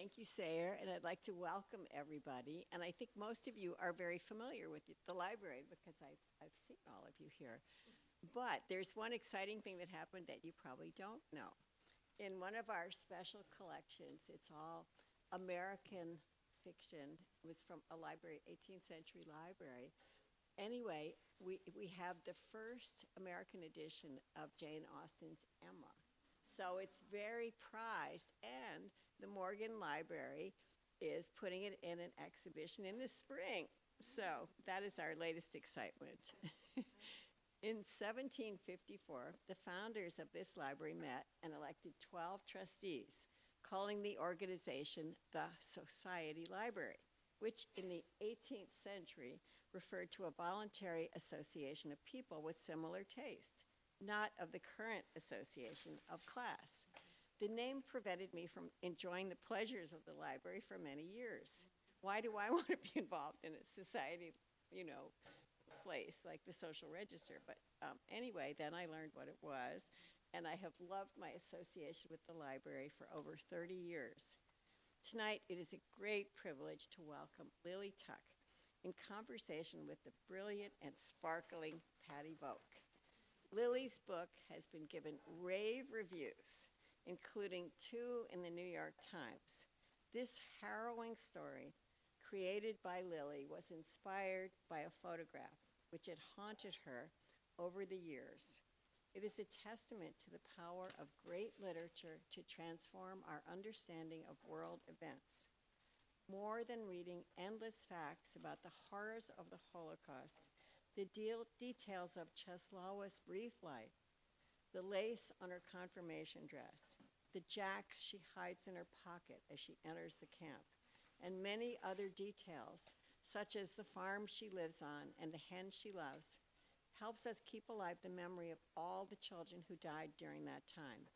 Thank you, Sayer, and I'd like to welcome everybody. And I think most of you are very familiar with the library because I've seen all of you here. But there's one exciting thing that happened that you probably don't know. In one of our special collections, it's all American fiction. It was from a library, 18th century library. Anyway, we have the first American edition of Jane Austen's Emma. So it's very prized, and the Morgan Library is putting it in an exhibition in the spring. So that is our latest excitement. In 1754, the founders of this library met and elected 12 trustees, calling the organization the Society Library, which in the 18th century referred to a voluntary association of people with similar taste, not of the current association of class. The name prevented me from enjoying the pleasures of the library for many years. Why do I want to be involved in a society, place like the Social Register? But anyway, then I learned what it was, and I have loved my association with the library for over 30 years. Tonight, it is a great privilege to welcome Lily Tuck in conversation with the brilliant and sparkling Patty Volk. Lily's book has been given rave reviews, including 2 in the New York Times. This harrowing story, created by Lily, was inspired by a photograph which had haunted her over the years. It is a testament to the power of great literature to transform our understanding of world events. More than reading endless facts about the horrors of the Holocaust, the details of Czeslawa's brief life, the lace on her confirmation dress, the jacks she hides in her pocket as she enters the camp, and many other details, such as the farm she lives on and the hen she loves, helps us keep alive the memory of all the children who died during that time.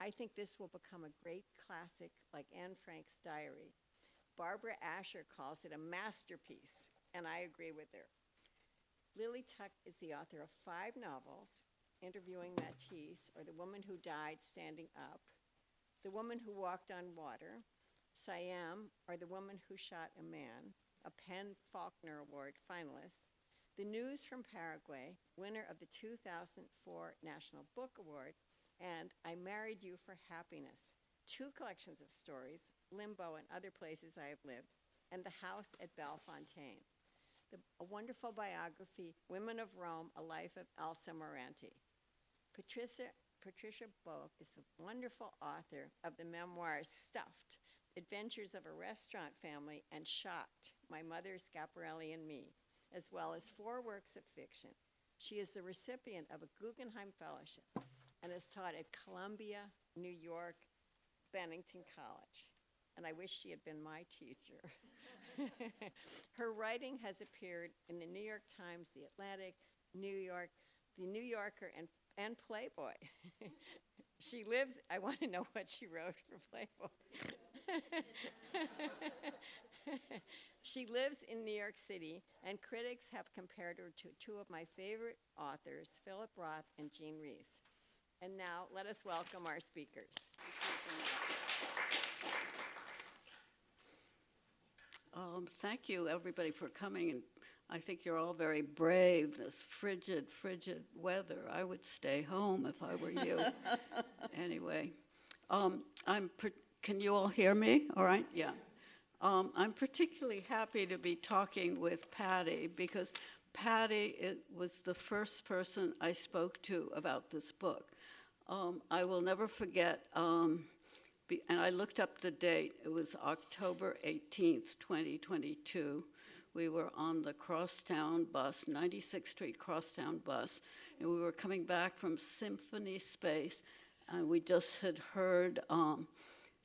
I think this will become a great classic like Anne Frank's diary. Barbara Asher calls it a masterpiece, and I agree with her. Lily Tuck is the author of 5 novels, Interviewing Matisse, or The Woman Who Died Standing Up, The Woman Who Walked on Water, Siam, or The Woman Who Shot a Man, a PEN Faulkner Award finalist, The News from Paraguay, winner of the 2004 National Book Award, and I Married You for Happiness, 2 collections of stories, Limbo and Other Places I Have Lived, and The House at Bellefontaine. A wonderful biography, Women of Rome, A Life of Elsa Moranti. Patricia Volk is the wonderful author of the memoirs Stuffed, Adventures of a Restaurant Family, and Shocked, My Mother, Schiaparelli, and Me, as well as 4 works of fiction. She is the recipient of a Guggenheim Fellowship and has taught at Columbia, New York, Bennington College. And I wish she had been my teacher. Her writing has appeared in the New York Times, The Atlantic, New York, The New Yorker, and Playboy. She lives, I want to know what she wrote for Playboy. She lives in New York City, and critics have compared her to 2 of my favorite authors, Philip Roth and Jean Rhys. And now, let us welcome our speakers. Thank you, everybody, for coming. And I think you're all very brave. This frigid weather. I would stay home if I were you. Anyway, can you all hear me? All right? Yeah. I'm particularly happy to be talking with Patty because Patty was the first person I spoke to about this book. I will never forget. And I looked up the date. It was October 18th, 2022. We were on the Crosstown bus, 96th Street Crosstown bus, and we were coming back from Symphony Space, and we just had heard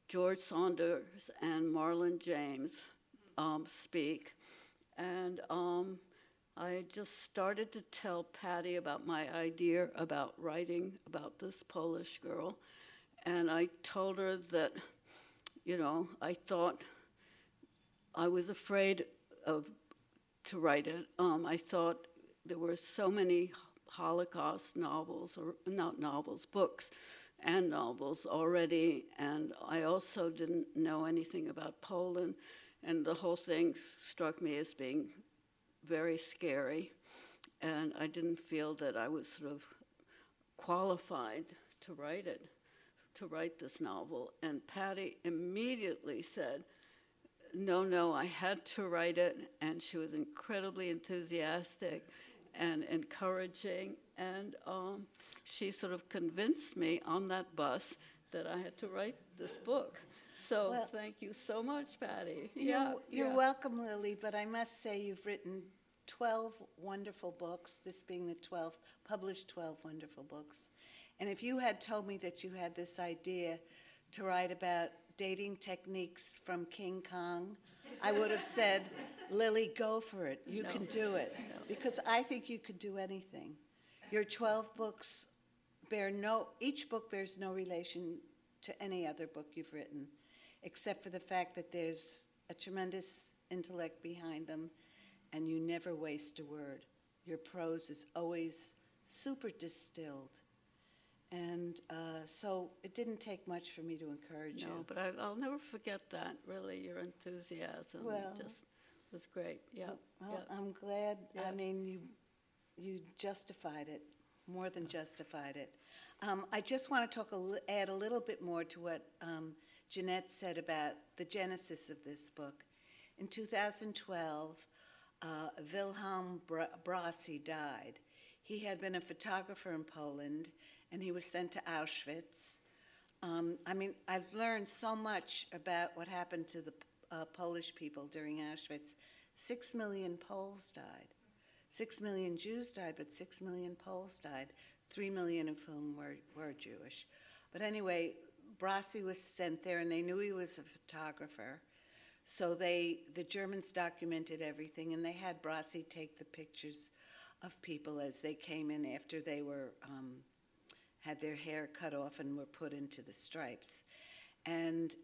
George Saunders and Marlon James speak. And I just started to tell Patty about my idea about writing about this Polish girl. And I told her that, I thought I was afraid to write it. I thought there were so many Holocaust novels, or not novels, books, and novels already, and I also didn't know anything about Poland, and the whole thing struck me as being very scary, and I didn't feel that I was sort of qualified to write this novel. And Patty immediately said, no, I had to write it, and she was incredibly enthusiastic and encouraging, and she sort of convinced me on that bus that I had to write this book. So Well, thank you so much, Patty. You're welcome, Lily, but I must say you've written 12 wonderful books, this being the 12th, published 12 wonderful books. And if you had told me that you had this idea to write about dating techniques from King Kong, I would have said, Lily, go for it. You can do it. No. Because I think you could do anything. Your 12 books each book bears no relation to any other book you've written, except for the fact that there's a tremendous intellect behind them, and you never waste a word. Your prose is always super distilled. And so it didn't take much for me to encourage you. No, but I'll never forget that, really, your enthusiasm. Well, It just was great, yeah. Well, yeah. I'm glad. Yeah. I mean, you justified it, more than justified it. I just want to add a little bit more to what Jeannette said about the genesis of this book. In 2012, Wilhelm Brasi died. He had been a photographer in Poland, and he was sent to Auschwitz. I mean, I've learned so much about what happened to the Polish people during Auschwitz. 6 million Poles died. 6 million Jews died, but 6 million Poles died, 3 million of whom were Jewish. But anyway, Brasi was sent there, and they knew he was a photographer. So the Germans documented everything, and they had Brasi take the pictures of people as they came in after they were had their hair cut off and were put into the stripes. And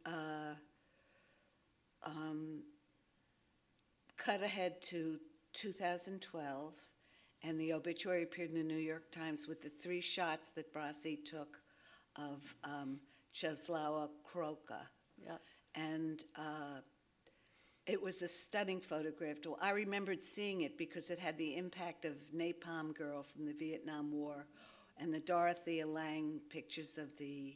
cut ahead to 2012, and the obituary appeared in the New York Times with the 3 shots that Brasi took of Czesława Kroka. Yeah. And it was a stunning photograph. Well, I remembered seeing it because it had the impact of Napalm Girl from the Vietnam War, and the Dorothea Lange pictures of the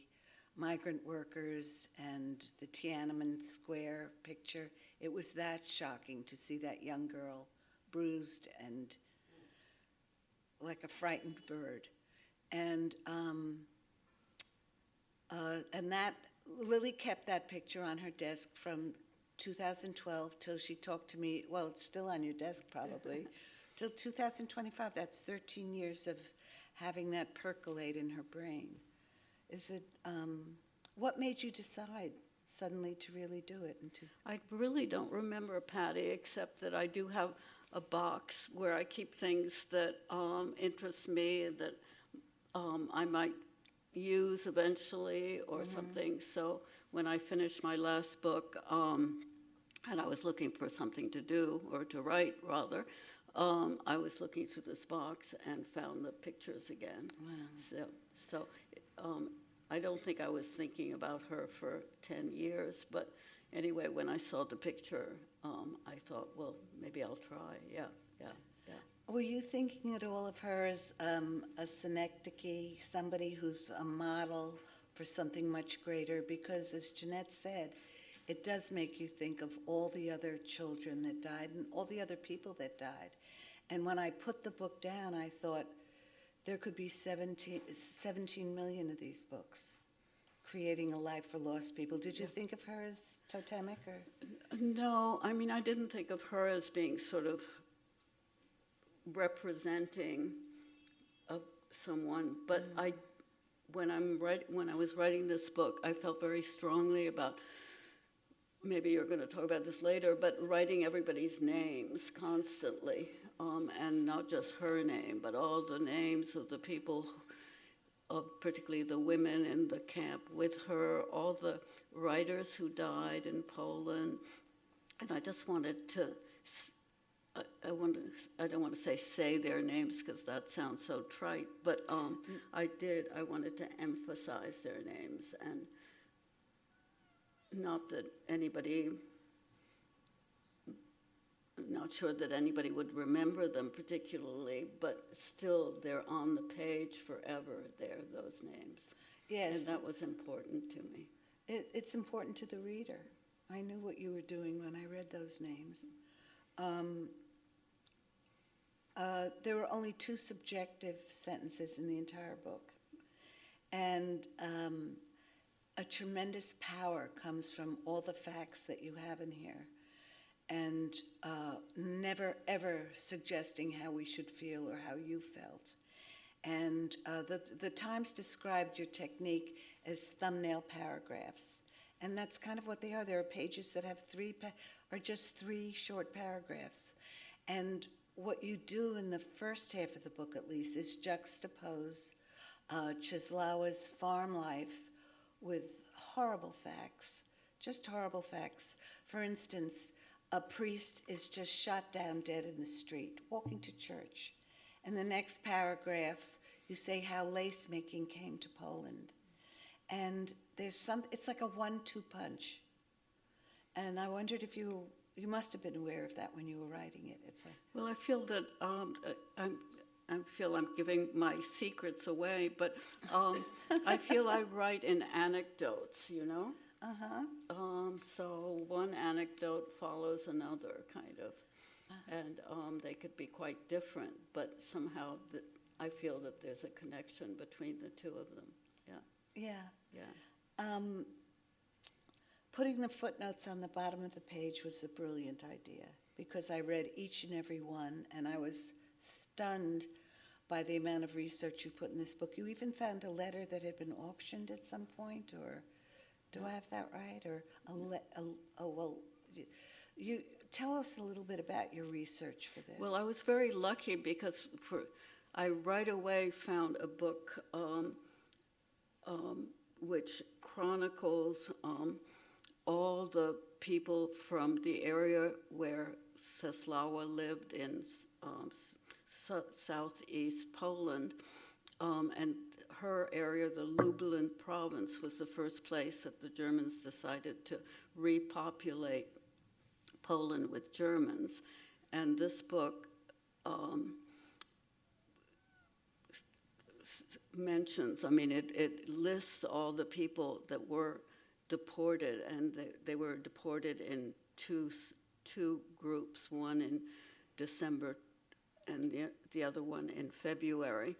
migrant workers and the Tiananmen Square picture. It was that shocking to see that young girl bruised and like a frightened bird. And that, Lily kept that picture on her desk from 2012 till she talked to me, well, it's still on your desk probably, till 2025. That's 13 years of having that percolate in her brain. Is it, what made you decide suddenly to really do it? I really don't remember, Patty, except that I do have a box where I keep things that interest me and that I might use eventually or something. So when I finished my last book, and I was looking for something to do, or to write rather, I was looking through this box and found the pictures again. Wow. So I don't think I was thinking about her for 10 years, but anyway, when I saw the picture, I thought, well, maybe I'll try. Yeah. Were you thinking at all of her as a synecdoche, somebody who's a model for something much greater? Because as Jeannette said, it does make you think of all the other children that died and all the other people that died. And when I put the book down, I thought there could be 17 million of these books, creating a life for lost people. Did you think of her as totemic? Or? No, I mean, I didn't think of her as being sort of representing of someone, but when I was writing this book, I felt very strongly about, maybe you're going to talk about this later, but writing everybody's names constantly, and not just her name, but all the names of the people, particularly the women in the camp with her, all the writers who died in Poland, and I just wanted to I don't want to say their names because that sounds so trite, but I wanted to emphasize their names, and not sure that anybody would remember them particularly, but still they're on the page forever, those names. Yes. And that was important to me. It's important to the reader. I knew what you were doing when I read those names. There were only 2 subjective sentences in the entire book. And a tremendous power comes from all the facts that you have in here. And never, ever suggesting how we should feel or how you felt. And the Times described your technique as thumbnail paragraphs. And that's kind of what they are. There are pages that have just 3 short paragraphs. And what you do in the first half of the book, at least, is juxtapose Czesława's farm life with horrible facts, just horrible facts. For instance, a priest is just shot down dead in the street, walking to church. And the next paragraph, you say how lace making came to Poland. And it's like a 1-2 punch. And I wondered if you must have been aware of that when you were writing it. Well, I feel that I feel I'm giving my secrets away, but I feel I write in anecdotes, you know? So one anecdote follows another, kind of. And they could be quite different, but somehow I feel that there's a connection between the 2 of them. Yeah. Yeah. Putting the footnotes on the bottom of the page was a brilliant idea, because I read each and every one, and I was stunned by the amount of research you put in this book. You even found a letter that had been auctioned at some point, or do I have that right? Or you tell us a little bit about your research for this. Well, I was very lucky because I right away found a book which chronicles all the people from the area where Czesława lived in southeast Poland, and her area, the Lublin province, was the first place that the Germans decided to repopulate Poland with Germans. And this book mentions, it lists all the people that were deported, and they were deported in two groups, one in December and the other one in February.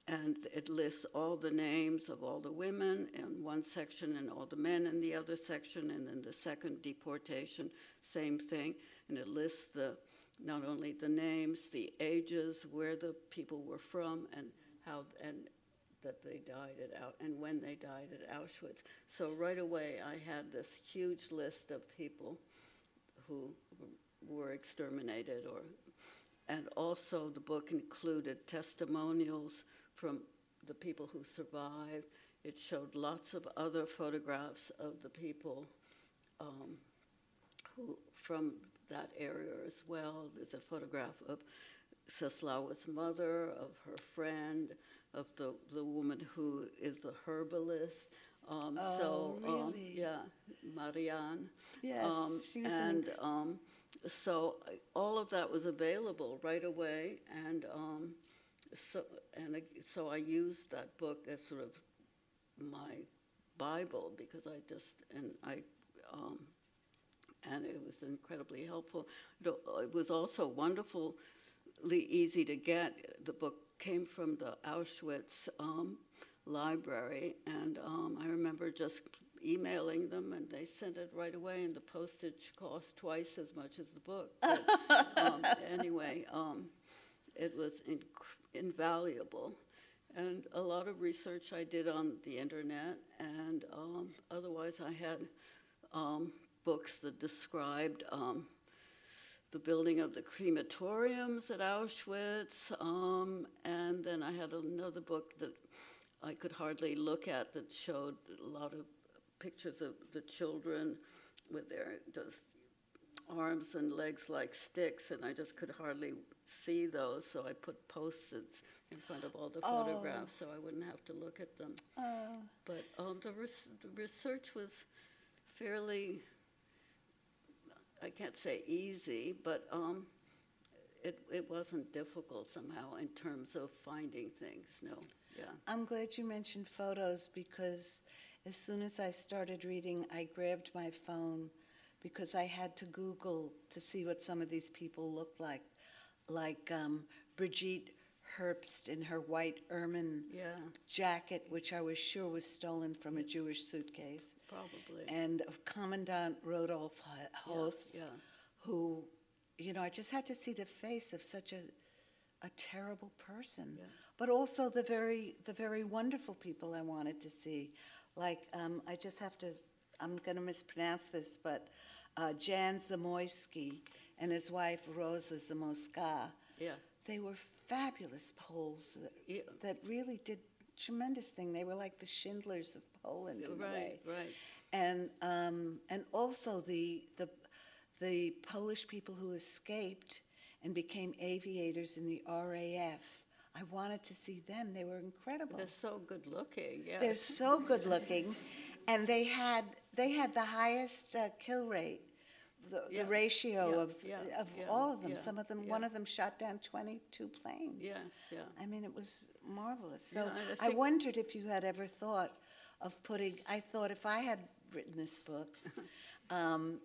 And it lists all the names of all the women in one section and all the men in the other section, and then the second deportation, same thing. And it lists not only the names, the ages, where the people were from, and how, and that they died and when they died at Auschwitz. So right away I had this huge list of people who were exterminated, and also the book included testimonials from the people who survived. It showed lots of other photographs of the people who from that area as well. There's a photograph of Czesława's mother, of her friend, of the woman who is the herbalist. Really? Yeah, Marianne. Yes, she was so all of that was available right away, and so I used that book as sort of my Bible, because and it was incredibly helpful. It was also wonderfully easy to get. The book came from the Auschwitz library, and I remember just emailing them, and they sent it right away, and the postage cost twice as much as the book. But, anyway, it was invaluable. And a lot of research I did on the internet, and otherwise I had books that described the building of the crematoriums at Auschwitz, and then I had another book that I could hardly look at that showed a lot of pictures of the children with their just arms and legs like sticks, and I just could hardly see those, so I put Post-its in front of all the photographs so I wouldn't have to look at them. But the research was fairly, I can't say easy, but it wasn't difficult somehow in terms of finding things, no, yeah. I'm glad you mentioned photos, because as soon as I started reading, I grabbed my phone because I had to Google to see what some of these people looked like Brigitte Herbst in her white ermine jacket, which I was sure was stolen from a Jewish suitcase. Probably. And of Commandant Rodolph Host, who, you know, I just had to see the face of such a terrible person. Yeah. But also the very wonderful people I wanted to see. Like, I just have to, I'm going to mispronounce this, but Jan Zamoyski and his wife Rosa Zamoyska. Yeah. They were fabulous Poles that really did tremendous thing. They were like the Schindlers of Poland in a way. Right. And also the Polish people who escaped and became aviators in the RAF. I wanted to see them. They were incredible. They're so good looking, yeah. They're so good looking, and they had the highest kill rate. The ratio of all of them. Some of them, one of them shot down 22 planes. Yes, yeah. I mean, it was marvelous. So Yeah, I wondered if you had ever thought of putting, I thought if I had written this book,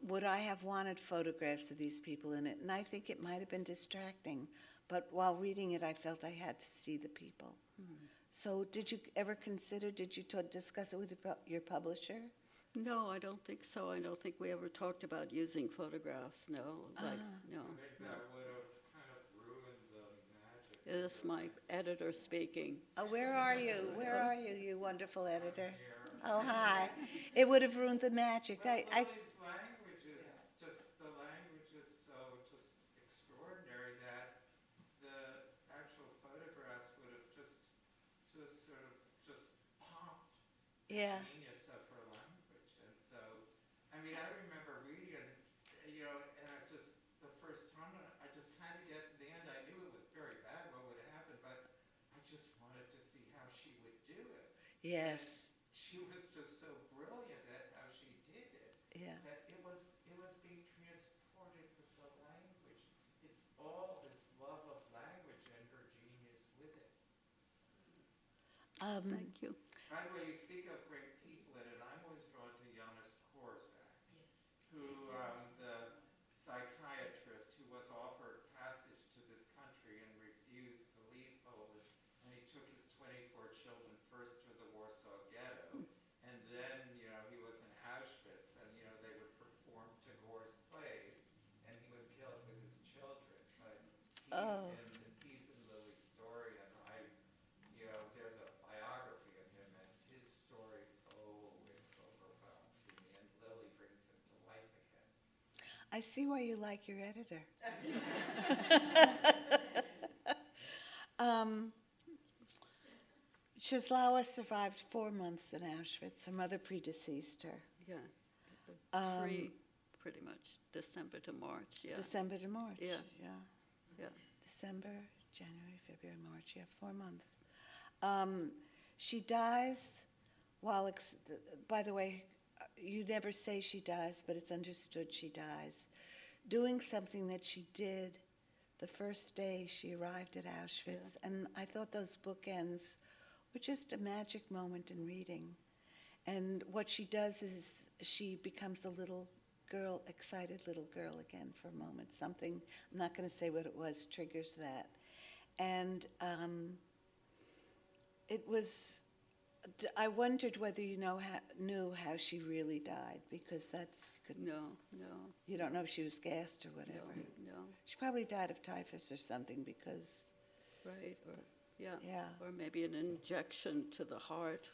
would I have wanted photographs of these people in it? And I think it might have been distracting, but while reading it, I felt I had to see the people. So did you ever consider, did you discuss it with your publisher? No, I don't think so. I don't think we ever talked about using photographs, no. No. I think that would have kind of ruined the magic. This is my editor speaking. Oh, where are you? Where are you, you wonderful editor? Here. Oh, hi. It would have ruined the magic. But Lily's language is just, the language is so just extraordinary that the actual photographs would have just sort of just popped Yeah. the genius of her language. And so, I mean, I remember reading, you know, and it's just the first time I just had to get to the end. I knew it was very bad what would happen, but I just wanted to see how she would do it. Yes. She was just so brilliant at how she did it. Yeah. That it was being transported with the language. It's all this love of language and her genius with it. Thank you. By the way, you speak of great people in it. I'm always drawn to Janusz Korczak, who, the psychiatrist who was offered passage to this country and refused to leave Poland, and he took his 24 children first to the Warsaw Ghetto, and then, you know, he was in Auschwitz, and, you know, they would perform Tagore's plays, and he was killed with his children. But he's in Lily's story, and you know, there's a biography of him, and his story, it overwhelms me, and Lily brings him to life again. I see why you like your editor. Czesława survived 4 months in Auschwitz. Her mother predeceased her. Yeah. Pretty much December to March, yeah. December to March. Yeah. Yeah. Yeah. December, January, February, March. Yeah, 4 months. She dies while, by the way, you never say she dies, but it's understood she dies, doing something that she did the first day she arrived at Auschwitz. Yeah. And I thought those bookends were just a magic moment in reading. And what she does is she becomes a little girl, excited little girl again for a moment. Something, I'm not going to say what it was, triggers that. And it was, I wondered whether you knew how she really died, because No. you don't know if she was gassed or whatever. No. She probably died of typhus or something, because, Right, or, yeah. Yeah. Or maybe an injection to the heart.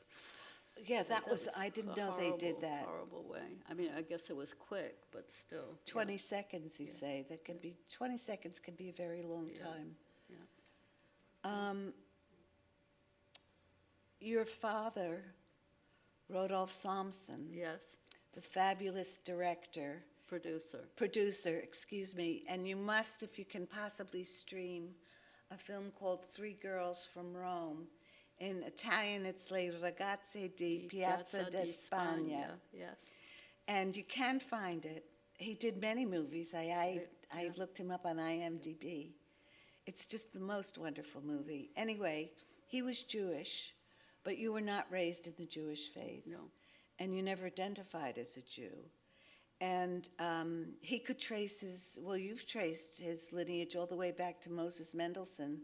yeah, I didn't know they did that. Horrible way. I mean, I guess it was quick, but still. 20 seconds, you say. 20 seconds can be a very long time. Yeah. Your father, Rodolph Samson, Yes. the fabulous director, Producer. Excuse me. And you must, if you can possibly stream a film called Three Girls from Rome. In Italian, it's Le Ragazze di Piazza di Spagna. Yes. And you can find it. He did many movies. I looked him up on IMDb. It's just the most wonderful movie. Anyway, he was Jewish, but you were not raised in the Jewish faith. No. And you never identified as a Jew. And he could trace you've traced his lineage all the way back to Moses Mendelssohn,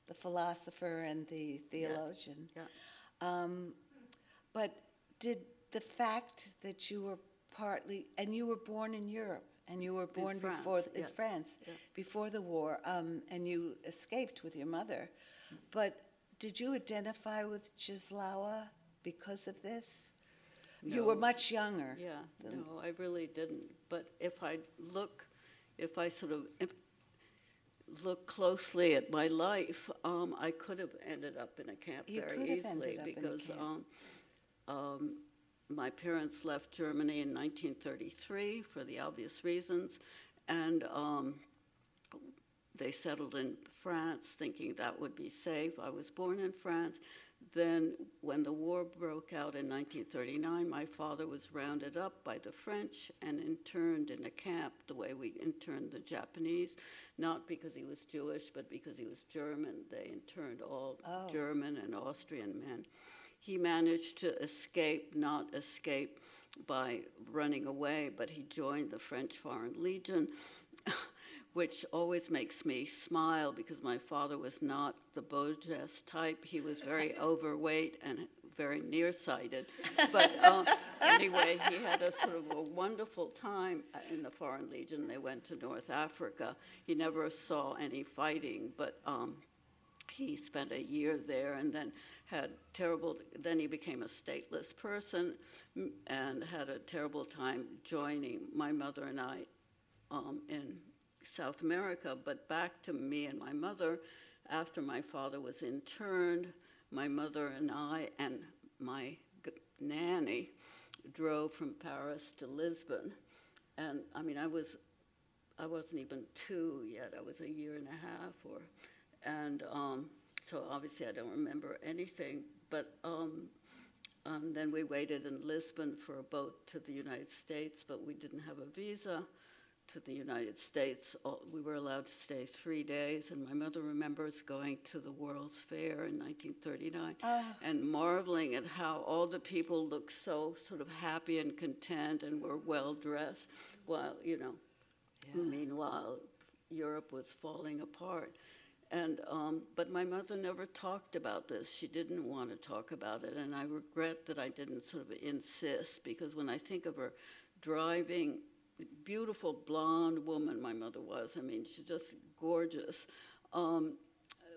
the philosopher and the theologian. Yes. Yeah. But did the fact that you were and you were born in Europe, and you were born in France, before the war, and you escaped with your mother, but did you identify with Czeslawa because of this? No. You were much younger. Yeah, no, I really didn't. But if I look closely at my life, I could have ended up in a camp very easily because my parents left Germany in 1933 for the obvious reasons, and they settled in France thinking that would be safe. I was born in France. Then when the war broke out in 1939, my father was rounded up by the French and interned in a camp the way we interned the Japanese, not because he was Jewish, but because he was German. They interned all German and Austrian men. He managed to not escape by running away, but he joined the French Foreign Legion, which always makes me smile because my father was not the Beaujess type. He was very overweight and very nearsighted. But anyway, he had a sort of a wonderful time in the Foreign Legion. They went to North Africa. He never saw any fighting, but he spent a year there and then then he became a stateless person and had a terrible time joining my mother and I in South America. But back to me and my mother, after my father was interned, my mother and I and my nanny drove from Paris to Lisbon. And I mean, I wasn't even 2 yet. I was a year and a half so obviously I don't remember anything, but then we waited in Lisbon for a boat to the United States, but we didn't have a visa to the United States. We were allowed to stay 3 days, and my mother remembers going to the World's Fair in 1939 and marveling at how all the people looked so sort of happy and content and were well-dressed, while, meanwhile, Europe was falling apart. And but my mother never talked about this. She didn't want to talk about it, and I regret that I didn't sort of insist, because when I think of her driving, beautiful blonde woman my mother was, I mean, she's just gorgeous,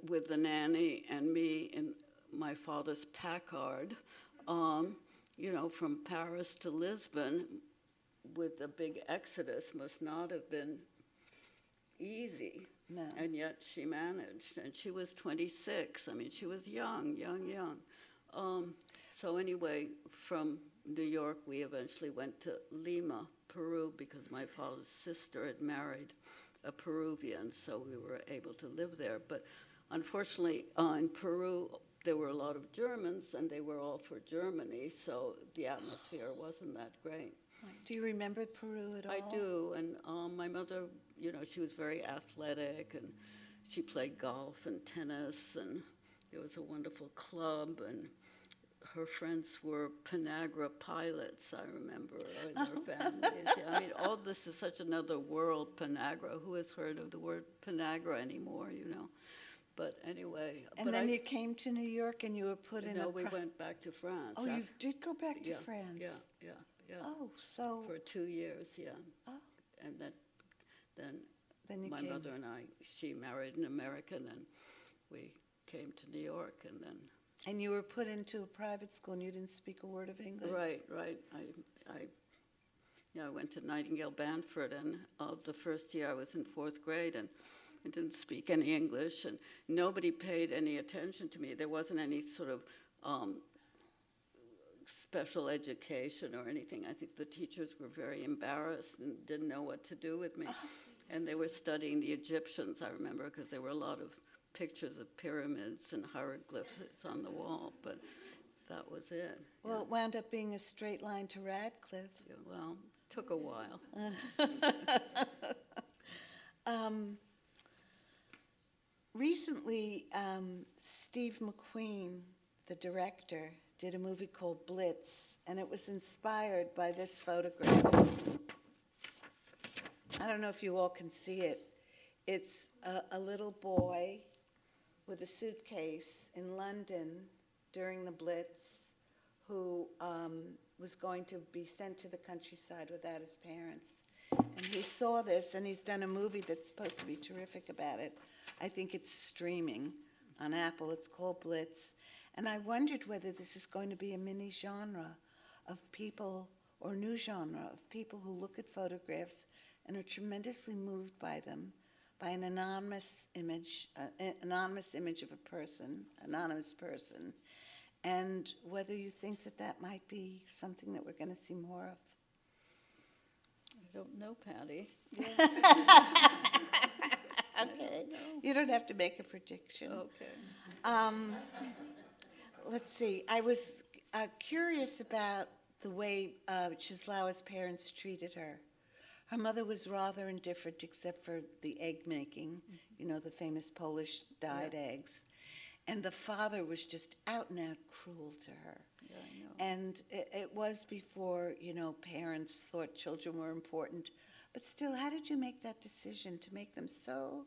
with the nanny and me in my father's Packard, from Paris to Lisbon with the big exodus must not have been easy. No. And yet she managed, and she was 26. I mean, she was young. So anyway, from New York, we eventually went to Lima, Peru, because my father's sister had married a Peruvian, so we were able to live there. But unfortunately, in Peru, there were a lot of Germans, and they were all for Germany, so the atmosphere wasn't that great. Do you remember Peru at all? I do, and my mother, she was very athletic, and she played golf and tennis, and it was a wonderful club, and her friends were Panagra pilots, I remember, in their families. Yeah, I mean, all this is such another world, Panagra. Who has heard of the word Panagra anymore, But anyway. And then you came to New York and you were put in No, we went back to France. Oh, you did go back to France? Yeah. Oh, so... For 2 years, yeah. Oh. And then you my came. mother and I, she married an American, and we came to New York, and then... And you were put into a private school, and you didn't speak a word of English? Right. I went to Nightingale Banford, and the first year I was in 4th grade, and I didn't speak any English, and nobody paid any attention to me. There wasn't any sort of special education or anything. I think the teachers were very embarrassed and didn't know what to do with me. And they were studying the Egyptians, I remember, because there were a lot of pictures of pyramids and hieroglyphs on the wall, but that was it. Well, it wound up being a straight line to Radcliffe. Yeah, well, took a while. Recently, Steve McQueen, the director, did a movie called Blitz, and it was inspired by this photograph. I don't know if you all can see it. It's a little boy with a suitcase in London during the Blitz who was going to be sent to the countryside without his parents. And he saw this, and he's done a movie that's supposed to be terrific about it. I think it's streaming on Apple. It's called Blitz. And I wondered whether this is going to be a mini genre of people, or new genre of people who look at photographs and are tremendously moved by them, by an anonymous image of a person, anonymous person, and whether you think that that might be something that we're going to see more of. I don't know, Patty. Okay. You don't have to make a prediction. Okay. Let's see. I was curious about the way Czeslawa's parents treated her. Her mother was rather indifferent except for the egg making, you know, the famous Polish dyed eggs. And the father was just out and out cruel to her. Yeah, I know. And it was before, you know, parents thought children were important. But still, how did you make that decision to make them so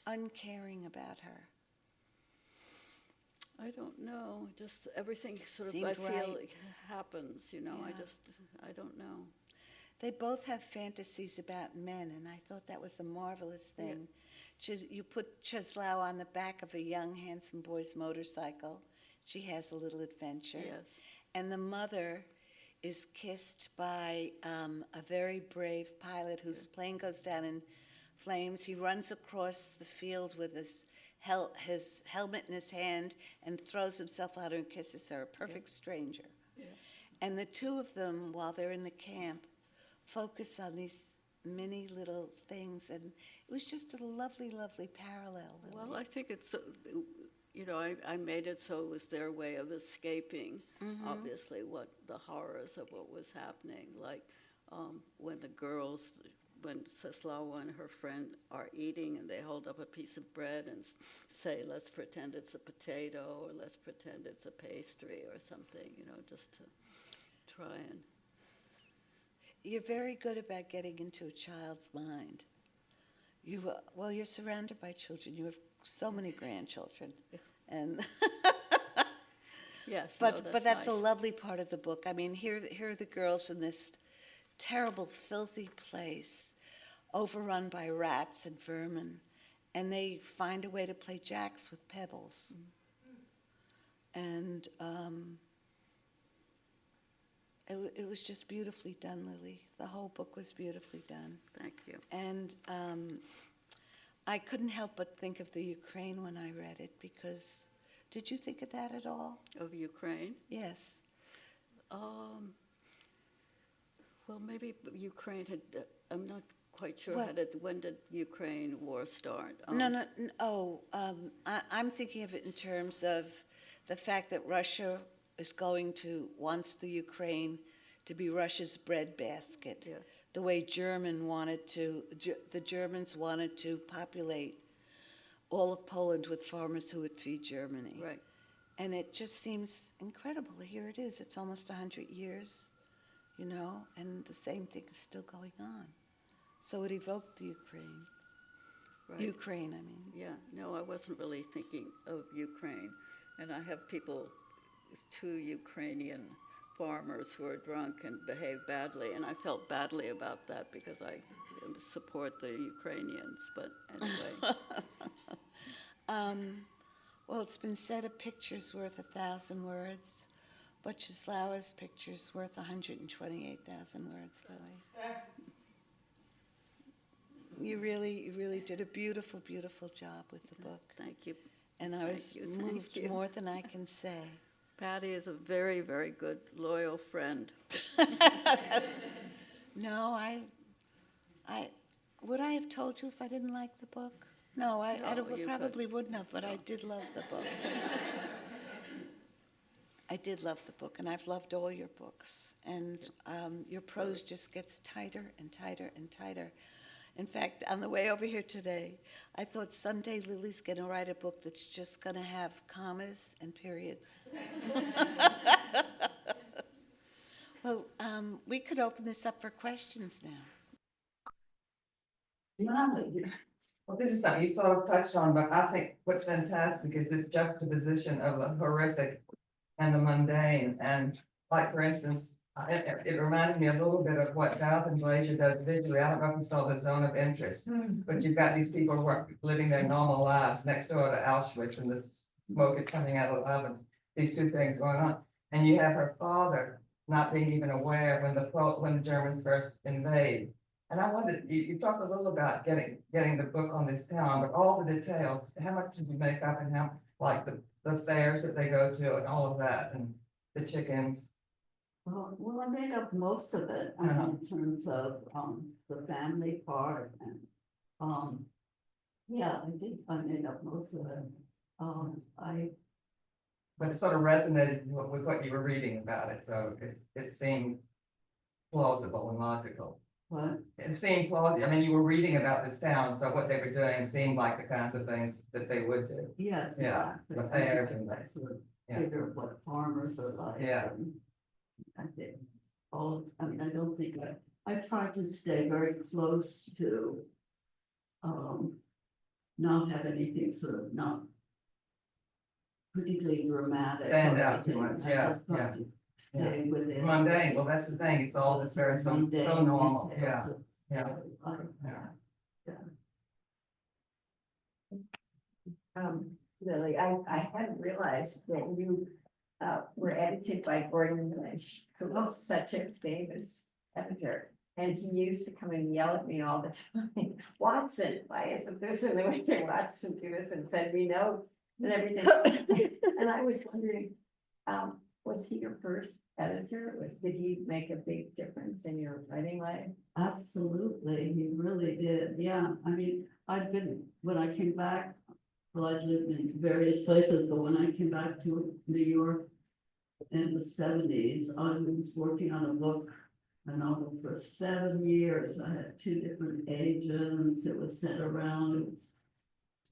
uncaring about her? I don't know. Just everything sort of, Seemed I feel right. like happens, you know. Yeah. I don't know. They both have fantasies about men, and I thought that was a marvelous thing. You put Czeslaw on the back of a young, handsome boy's motorcycle. She has a little adventure. Yes. And the mother is kissed by a very brave pilot whose plane goes down in flames. He runs across the field with his helmet in his hand and throws himself out and kisses her, a perfect stranger. Yeah. And the two of them, while they're in the camp, focus on these many little things. And it was just a lovely, lovely parallel. Lily. Well, I think it's, you know, I made it so it was their way of escaping, obviously, what the horrors of what was happening. Like when the girls, when Czeslawa and her friend are eating and they hold up a piece of bread and say, let's pretend it's a potato or let's pretend it's a pastry or something, you know, just to try and... You're very good about getting into a child's mind. Well, you're surrounded by children. You have so many grandchildren, and Yes, but that's a nice. lovely part of the book. I mean, here are the girls in this terrible, filthy place, overrun by rats and vermin, and they find a way to play jacks with pebbles. And it was just beautifully done, Lily. The whole book was beautifully done. Thank you. And I couldn't help but think of the Ukraine when I read it, because did you think of that at all? Of Ukraine? Yes. Well, maybe Ukraine had, I'm not quite sure, Well- when did Ukraine war start? I'm thinking of it in terms of the fact that Russia is wants the Ukraine to be Russia's breadbasket. Yeah. The way the Germans wanted to populate all of Poland with farmers who would feed Germany. Right. And it just seems incredible. Here it is. It's almost 100 years, you know, and the same thing is still going on. So it evoked the Ukraine. Right. Ukraine, I mean. Yeah, no, I wasn't really thinking of Ukraine. And I have people, 2 Ukrainian farmers who are drunk and behave badly, and I felt badly about that because I support the Ukrainians, but anyway. Well, it's been said a picture's worth 1,000 words, but Czeslawa's picture's worth 128,000 words, Lily. You really did a beautiful, beautiful job with the book. Thank you. And I was Thank you, thank moved you. more than I can say. Patty is a very, very good, loyal friend. No, would I have told you if I didn't like the book? No, I No, you probably wouldn't have, but I did love the book. I did love the book, and I've loved all your books. And your prose just gets tighter and tighter and tighter. In fact, on the way over here today, I thought someday Lily's going to write a book that's just going to have commas and periods. Well, we could open this up for questions now. Well, this is something you sort of touched on, but I think what's fantastic is this juxtaposition of the horrific and the mundane. And like, for instance, it reminded me a little bit of what Jonathan Glazer does visually. I don't know if you saw The Zone of Interest, but you've got these people who are living their normal lives next door to Auschwitz, and the smoke is coming out of the ovens. These two things going on. And you have her father not being even aware when the Germans first invade. And I wondered, you talked a little about getting the book on this town, but all the details, how much did you make up, and how, like the fairs that they go to and all of that, and the chickens? Well, I made up most of it, in terms of, the family part, and, yeah, I made up most of it. But it sort of resonated with what you were reading about it, so it seemed plausible and logical. What? It seemed plausible. I mean, you were reading about this town, so what they were doing seemed like the kinds of things that they would do. Yes. Yeah, exactly. the fairs I and that. sort of Yeah. figure what farmers are like. Yeah. And I think I don't think I tried to stay very close to, not have anything sort of not particularly dramatic. Stand or out too anything. much, I yeah, just tried to stay within. Mundane, well, that's the thing, it's all just very so normal, yeah, details of yeah. daily life. Yeah. Lily, I hadn't realized that you were edited by Gordon Lynch, who was such a famous editor. And he used to come and yell at me all the time, Watson, why isn't this in the winter? Watson, do this, and send me notes and everything. And I was wondering, was he your first editor? Did he make a big difference in your writing life? Absolutely, he really did, yeah, I mean, when I came back, well, I lived in various places, but when I came back to New York in the 70s, I was working on a novel for 7 years. I had 2 different agents, it was sent around, it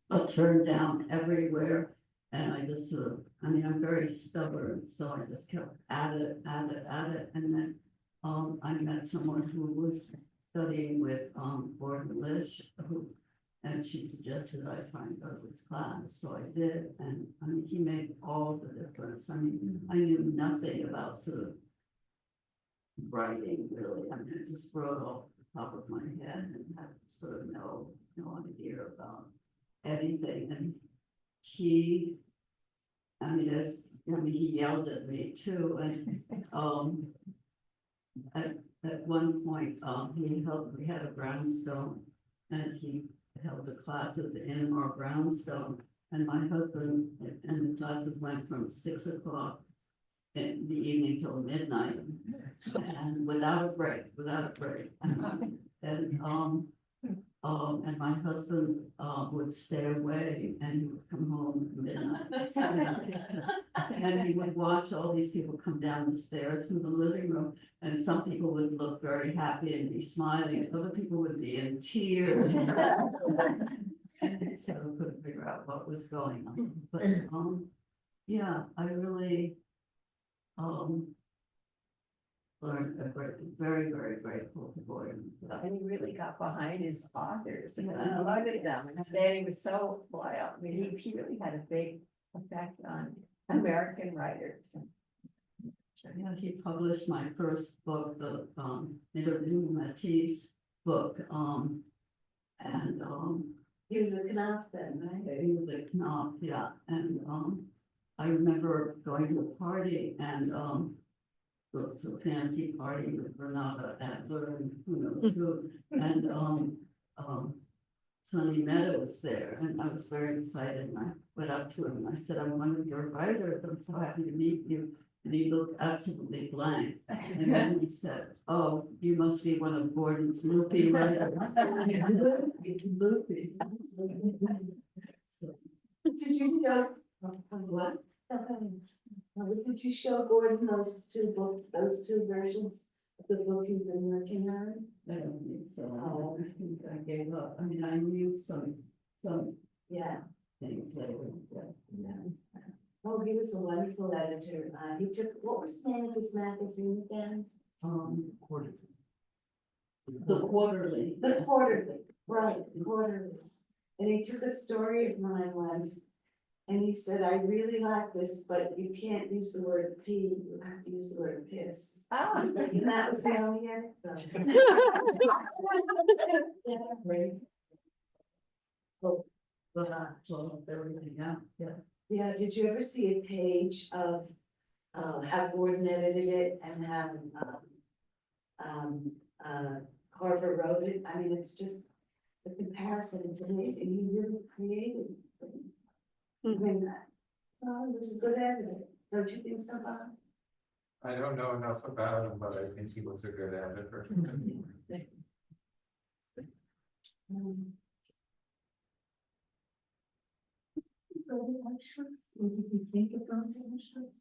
was turned down everywhere. And I just sort of, I'm very stubborn, so I just kept at it. And then I met someone who was studying with Gordon Lynch, and she suggested I try and go to his class. So I did, and he made all the difference. I knew nothing about sort of writing, really. I just wrote off the top of my head and had sort of no idea about anything. And he yelled at me too, and at one point we had a brownstone, and he held the classes in our brownstone, and my husband and the classes went from 6 o'clock in the evening till midnight, and without a break. And my husband would stay away, and he would come home at midnight. And he would watch all these people come down the stairs from the living room, and some people would look very happy and be smiling, and other people would be in tears. And so I couldn't figure out what was going on. But yeah, I really learned very, very grateful to Gordon. And he really got behind his authors, and I loved them, and he was so loyal. I mean, he really had a big effect on American writers. Yeah, he published my first book, the Interview Matisse book, and He was a Knopf then, right? he was a Knopf, yeah, and I remember going to a party, and it was a fancy party with Renata Adler and who knows who, and Sonny Meadows there, and I was very excited, and I went up to him and I said, I'm one of your writers. I'm so happy to meet you. And he looked absolutely blank. And then he said, oh, you must be one of Gordon's loopy writers. Loopy. Did you show, What? did you show Gordon those two versions of the book you've been working on? I don't think so. I think I gave up. I mean, I knew some Yeah, things later. But yeah. Oh, he was a wonderful editor. He took, what was the name of his magazine again? The quarterly. The Quarterly, right, Quarterly. And he took a story of mine once, and he said, I really like this, but you can't use the word pee, you have to use the word piss. Oh. And that was the only anecdote. Yeah, Right. Oh, Well, everything, yeah, yeah. yeah, did you ever see a page of, how Gordon edited it and how, Carver wrote it? I mean, it's just, the comparison, it's amazing, he really created. I mean, well, he was a good editor, don't you think so, Bob? I don't know enough about him, but I think he was a good editor. What did you think of going to Auschwitz?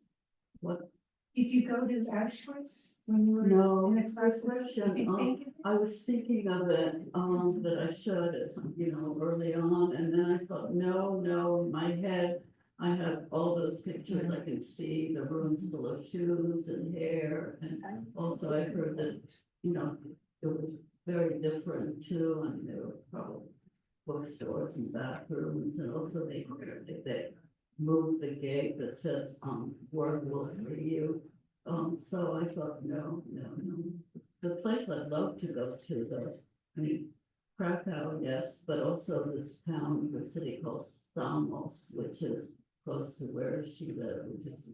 What? Did you go to Auschwitz when you were No, in the first place? Did you think of it? I was thinking of it, that I should, as, early on, and then I thought, no, in my head, I have all those pictures, I can see the rooms full of shoes and hair, and also I heard that, it was very different too, and there were probably bookstores and bathrooms, and also they moved the gate that says, work will free you. So I thought, no. The place I'd love to go to though, I mean, Krakow, yes, but also this town, the city called Stamos, which is close to where she lived, which is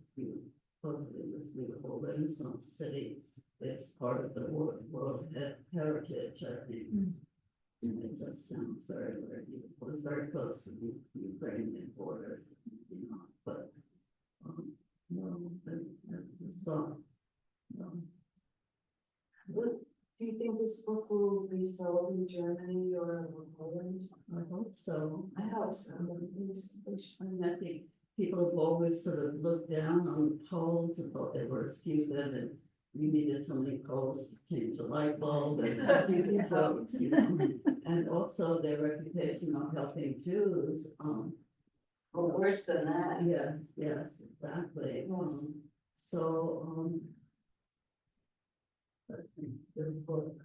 supposedly this beautiful Renaissance city. It's part of the World Heritage, I think. And it just sounds very, very beautiful. It's very close to the Ukrainian border, but, no, I just thought, no. Do you think this book will be sold in Germany or Poland? I hope so. I hope so. I mean, I think people have always sort of looked down on Poles and thought they were stupid and you needed so many Poles to change the light bulb and stupid jokes, And also their reputation of helping Jews, Or worse than that. yes, exactly. Yes. So, I think this book,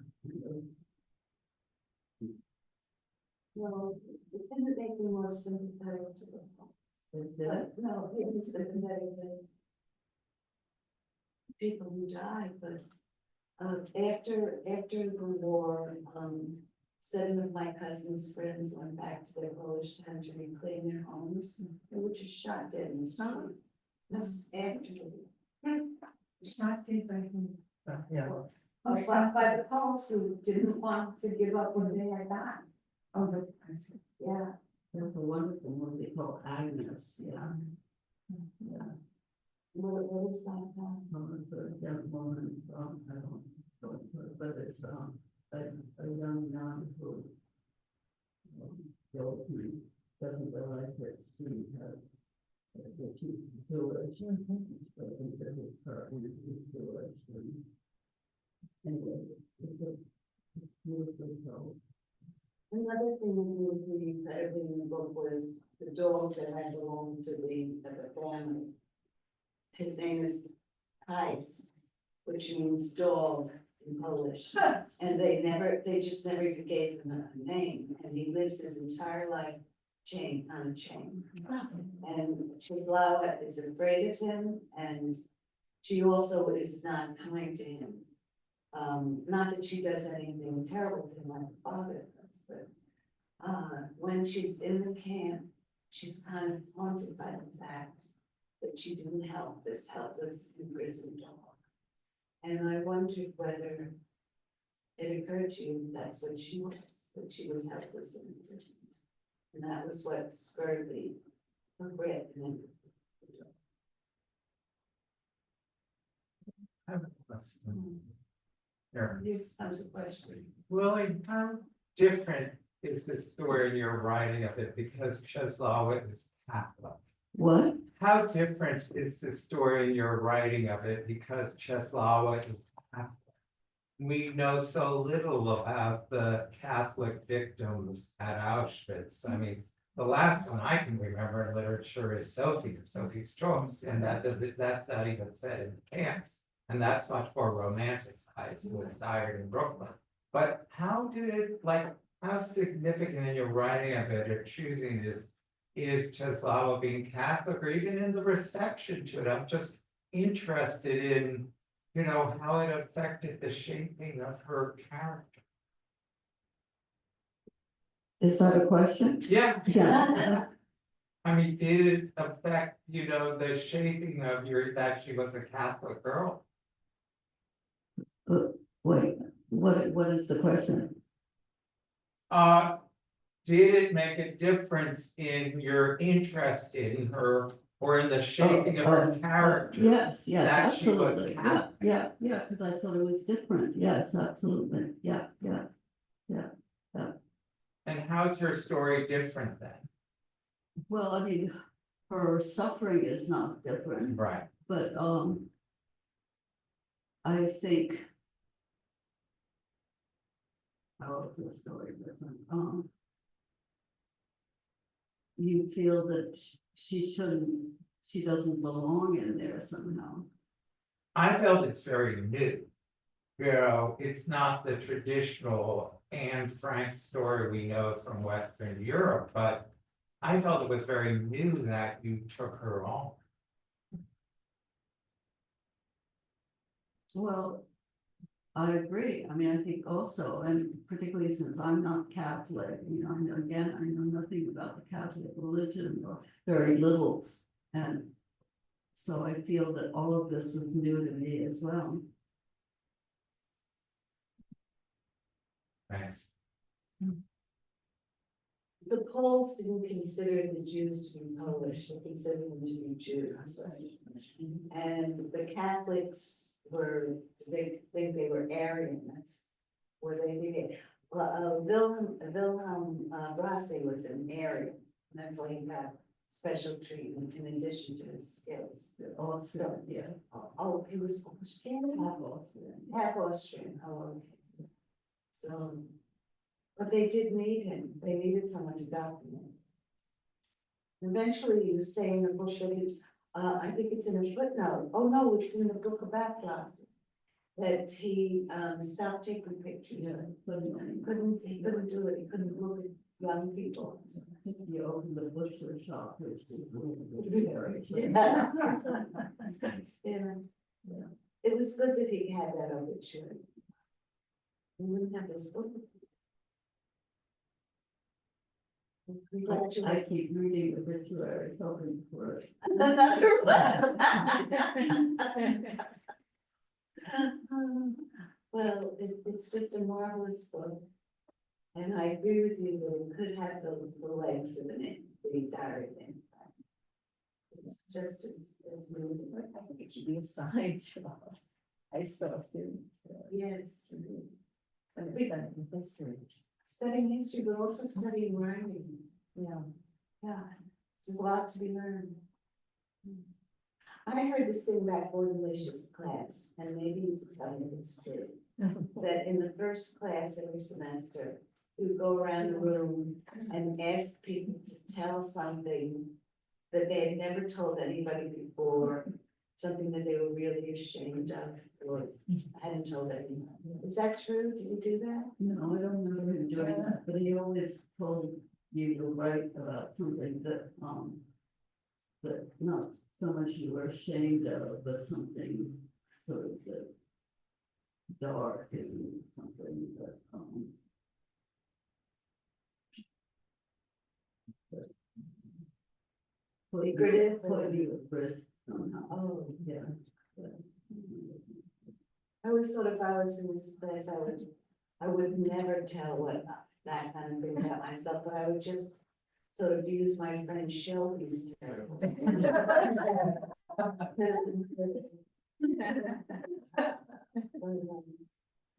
Well, it didn't make me more sympathetic to the book. is that, But no, it was sympathetic to people who died, but after the war, 7 of my cousin's friends went back to their Polish town to reclaim their homes. They were just shot dead in the street. This is after the war. Shot dead by whom? Yeah. By the Poles who didn't want to give up what they had got. Oh, but I see. Yeah. there's a wonderful movie called Agnes, yeah. Yeah. What is that? The young woman, I don't know, but it's, a young nun who goes and doesn't realize that she has, that she's Jewish, so I think that it's her, and she's Jewish, and anyway, it's beautifully told. Another thing that was really incredibly in the book was the dog that had belonged to the family. His name is Kais, which means dog in Polish. And they just never even gave him a name, and he lives his entire life on a chain. And Chiglawa is afraid of him, and she also is not kind to him. Not that she does anything terrible to him like her father does, but when she's in the camp, she's kind of haunted by the fact that she didn't help this helpless imprisoned dog. And I wondered whether it occurred to you that's what she was, that she was helpless and imprisoned. And that was what spurred the regret. I have a question. Here. Here's, comes the question. Willie, how different is the story you're writing of it because Czeslaw is Catholic? What? How different is the story you're writing of it because Czeslaw is Catholic? We know so little about the Catholic victims at Auschwitz. I mean, the last one I can remember in literature is Sophie's Choice, and that's not even said in the camps. And that's much more romanticized, who was hired in Brooklyn. But how significant in your writing of it or choosing is Czeslaw being Catholic or even in the reception to it? I'm just interested in, how it affected the shaping of her character. Is that a question? Yeah, Yeah. I mean, did it affect, the shaping of that she was a Catholic girl? Wait, what is the question? Did it make a difference in your interest in her or in the shaping of her character? Yes, that she was absolutely, Catholic? yeah, because I thought it was different, yes, absolutely, yeah. And how's her story different then? Well, I mean, her suffering is not different, Right. but, I think. How is the story different? You feel that she doesn't belong in there somehow. I felt it's very new. It's not the traditional Anne Frank story we know from Western Europe, but I felt it was very new that you took her on. Well, I agree. I mean, I think also, and particularly since I'm not Catholic, I know nothing about the Catholic religion or very little. And so I feel that all of this was new to me as well. Thanks. The Poles didn't consider the Jews to be Polish, they considered them to be Jews. And the Catholics they think they were Aryan, that's where they did it. Wilhelm Brasse was an Aryan, and that's why he got special treatment in addition to his skills. Also, yeah. Oh, he was Austrian? Half Austrian, oh, okay. So. But they did need him, they needed someone to document. Eventually, you say in the book that it's, I think it's in a footnote, oh no, it's in the book about Blasi. That he stopped taking pictures. Yeah, He couldn't do it, he couldn't look at young people. He opened the butcher shop, which Yeah. It was good that he had that obituary. We wouldn't have this book. I keep reading obituaries, hoping for it. Another one. Well, it's just a marvelous book. And I agree with you that it could have the legs of the diary thing. It's just as moving. I think it should be assigned to high school students. Yes. Understanding history. Studying history, but also studying writing. Yeah. Yeah, there's a lot to be learned. I heard this thing about Bordelicious class, and maybe you can tell me if it's true. That in the first class every semester, you go around the room and ask people to tell something that they had never told anybody before, something that they were really ashamed of or hadn't told anyone. Is that true? Did you do that? No, I don't remember him doing that, but he always told you to write about something that not so much you were ashamed of, but something sort of dark and something that Secretive? put you at risk somehow. Oh, Yeah. I always thought if I was in this class, I would never tell what that kind of thing about myself, but I would just So to use my friend Shelby's term.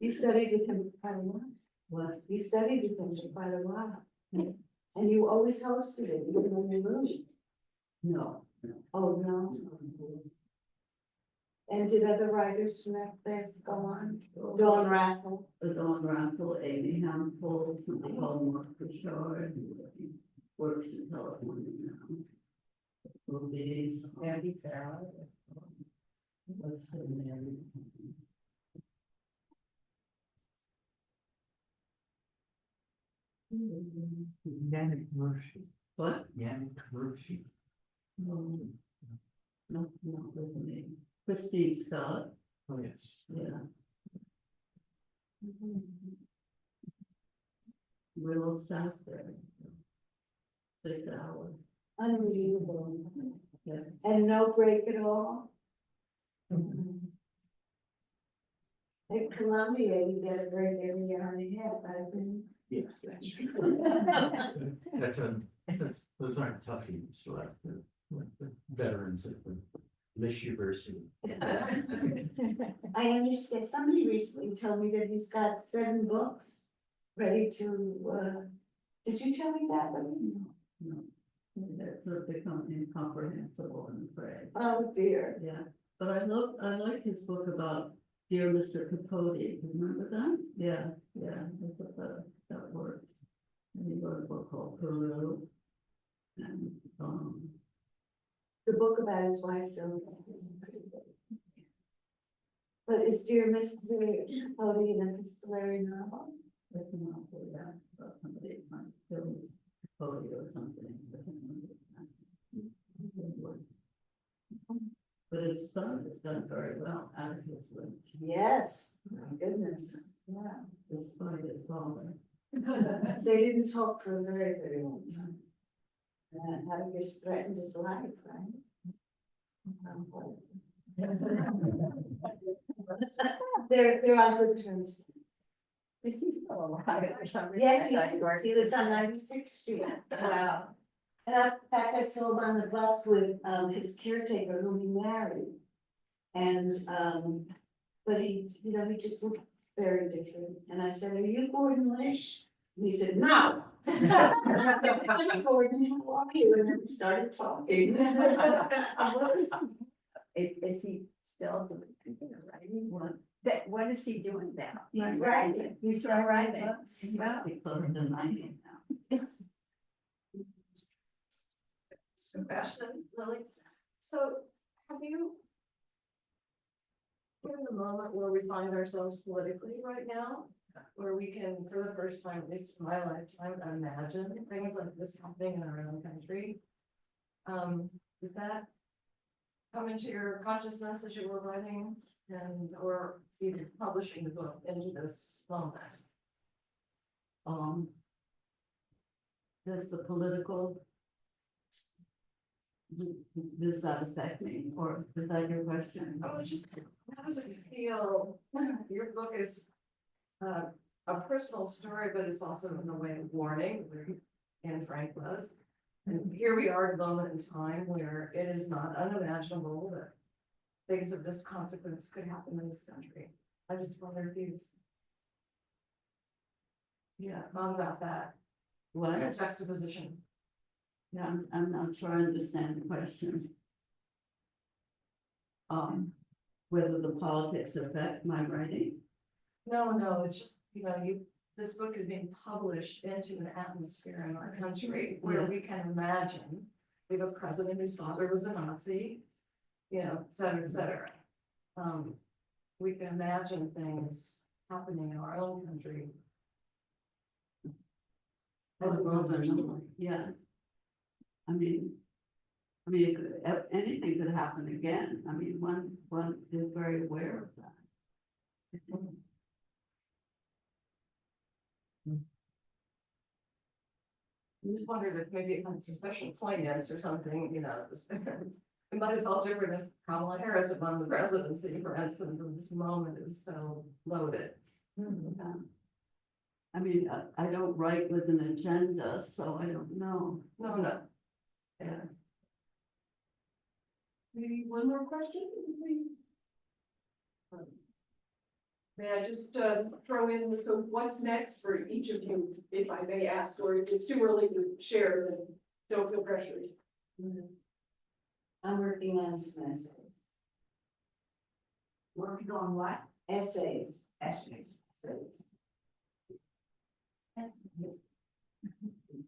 You studied with him quite a while. What? You studied with him for quite a while. And you always hosted it, even when you moved. No. Oh, no. And did other writers from that class go on? Dawn Raffle? Dawn Raffle, Amy Hampel, something called Mark Bouchard, who works in California now. Movies. Andy Farrell. What's her name? Yannick Murphy. What? Yannick Murphy. No, not with me. Christine Scott, Oh, yes. yeah. Willow South there. 6 hours, Unbelievable. yeah. And no break at all? At Columbia, you get a break every year and a half, I think. Yes, that's true. Those aren't toughies like the veterans of the Lish University. I understand, somebody recently told me that he's got 7 books ready to, did you tell me that, Libby? No, that's sort of become incomprehensible, I'm afraid. Oh, dear. Yeah, but I like his book about Dear Mr. Capote, remember that? Yeah, I thought that worked. And he wrote a book called Peru. And, The book about his wife's illness. But is Dear Mr. Capote an epistolary novel? it's an awful, yeah, about somebody trying to kill his Capote or something. But his son has done very well out of his lynch, Yes, my goodness, yeah. despite his father. They didn't talk for a very, very long time. And having just threatened his life, right? They're on good terms. Is he still alive for some reason? Yes, I thought you were- he lives on 96th Street. Wow. And in fact, I saw him on the bus with his caretaker whom he married. And but he, you know, he just looked very different. And I said, "Are you Gordon Lish?" And he said, "No." And I said, "Hi, Gordon, how are you?" And then we started talking. What is he still doing, writing? What is he doing now? He's writing. He's still writing. writing. He's probably close to 90 now. Question, Lily. So have you given the moment where we find ourselves politically right now, where we can, for the first time, at least in my lifetime, imagine things like this happening in our own country? Did that come into your consciousness as you were writing and or even publishing the book into this moment? Does the political, does that affect me, or is that your question? Oh, it's just, how does it feel? Your book is a personal story, but it's also in a way a warning, where Anne Frank was. And here we are at a moment in time where it is not unimaginable that things of this consequence could happen in this country. I just wonder if you've Yeah, thought about that what? juxtaposition. Yeah, I'm not sure I understand the question. Whether the politics affect my writing? No, it's just, you know, this book is being published into an atmosphere in our country where we can imagine we have a president whose father was a Nazi, you know, et cetera, et cetera. We can imagine things happening in our own country. As a Well, published story. yeah. I mean, it could, anything could happen again. I mean, one is very aware of that. I just wondered if maybe it had special poignance or something, you know. It might have felt different if Kamala Harris had won the presidency, for instance, and this moment is so loaded. Yeah. I mean, I don't write with an agenda, so I don't know. No. Yeah. Maybe one more question? May I just throw in, so what's next for each of you, if I may ask, or if it's too early to share, then don't feel pressured. I'm working on some essays. Working on what? Essays. Essays.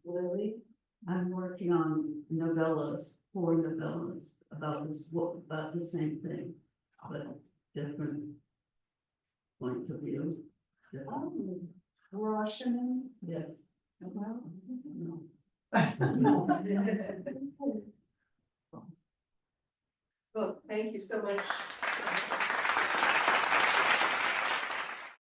Lily? I'm working on novellas, 4 novellas about this, about the same thing, but different points of view. Oh, Rashomon? Yeah. Well, No. Well, thank you so much.